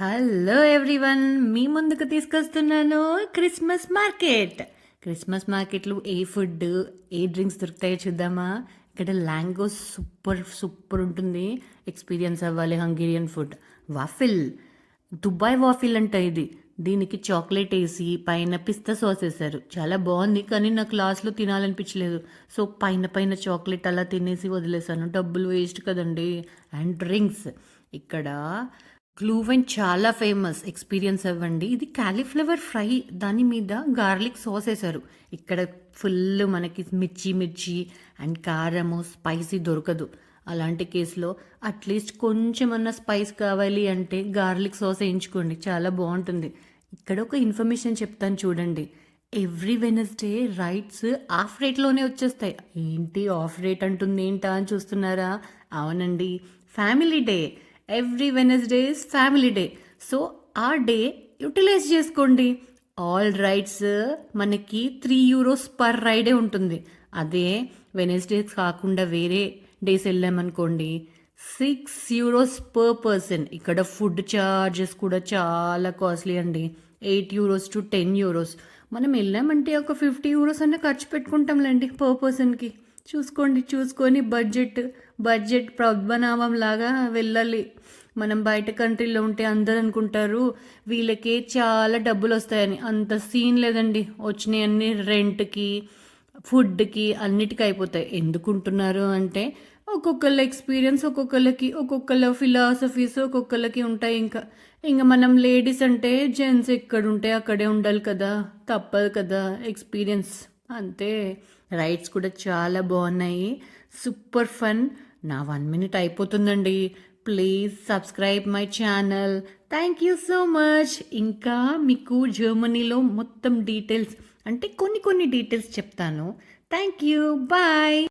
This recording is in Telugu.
హలో ఎవ్రీవన్, మీ ముందుకు తీసుకొస్తున్నాను క్రిస్మస్ మార్కెట్. క్రిస్మస్ మార్కెట్లో ఏ ఫుడ్, ఏ డ్రింక్స్ దొరుకుతాయో చూద్దామా. ఇక్కడ లాంగో సూపర్ సూపర్ ఉంటుంది. ఎక్స్పీరియన్స్ అవ్వాలి Hungarian food. Waffle, Dubai waffle అంట ఇది. దీనికి చాక్లెట్ వేసి పైన పిస్తా సాస్ వేశారు. చాలా బాగుంది, కానీ నాకు లాస్ట్లో తినాలనిపించలేదు. సో పైన పైన చాక్లెట్ అలా తినేసి వదిలేసాను. డబ్బులు వేస్ట్ కదండి. అండ్ డ్రింక్స్ ఇక్కడ గ్లూవెన్ చాలా ఫేమస్, ఎక్స్పీరియన్స్ అవ్వండి. ఇది కాలీఫ్లవర్ ఫ్రై, దాని మీద గార్లిక్ సాస్ వేశారు. ఇక్కడ ఫుల్ మనకి మిర్చి మిర్చి అండ్ కారము స్పైసీ దొరకదు. అలాంటి కేసులో అట్లీస్ట్ కొంచెమన్నా స్పైస్ కావాలి అంటే గార్లిక్ సాస్ వేయించుకోండి, చాలా బాగుంటుంది. ఇక్కడ ఒక ఇన్ఫర్మేషన్ చెప్తాను చూడండి. ఎవ్రీ వెనస్డే రైట్స్ ఆఫ్ రేట్లోనే వచ్చేస్తాయి. ఏంటి ఆఫ్ రేట్ అంటుంది ఏంటా అని చూస్తున్నారా? అవునండి, family day. Every Wednesday is family day. So ఆ డే యూటిలైజ్ చేసుకోండి. ఆల్ రైడ్స్ మనకి €3 పర్ రైడే ఉంటుంది. అదే వెనస్డేస్ కాకుండా వేరే డేస్ వెళ్ళామనుకోండి, €6 పర్ పర్సన్. ఇక్కడ ఫుడ్ ఛార్జెస్ కూడా చాలా కాస్ట్లీ అండి. €8 to €10. మనం వెళ్ళామంటే ఒక €50 అన్న ఖర్చు పెట్టుకుంటాంలేండి పర్ పర్సన్కి. చూసుకొని బడ్జెట్ పద్మనాభం లాగా వెళ్ళాలి. మనం బయట కంట్రీలో ఉంటే అందరు అనుకుంటారు వీళ్ళకి చాలా డబ్బులు వస్తాయని. అంత సీన్ లేదండి. వచ్చినాయి అన్ని రెంట్కి, ఫుడ్కి, అన్నిటికీ అయిపోతాయి. ఎందుకుంటున్నారు అంటే ఒక్కొక్కళ్ళ ఎక్స్పీరియన్స్ ఒక్కొక్కళ్ళ ఫిలాసఫీస్ ఒక్కొక్కళ్ళకి ఉంటాయి. ఇంకా మనం లేడీస్ అంటే జెంట్స్ ఎక్కడుంటే అక్కడే ఉండాలి కదా, తప్పదు కదా, ఎక్స్పీరియన్స్ అంతే. రైడ్స్ కూడా చాలా బాగున్నాయి, సూపర్ ఫన్. నా 1 minute అయిపోతుందండి. Please subscribe my channel. Thank you so much. ఇంకా మీకు జర్మనీలో మొత్తం డీటెయిల్స్ అంటే కొన్ని డీటెయిల్స్ చెప్తాను. Thank you, bye.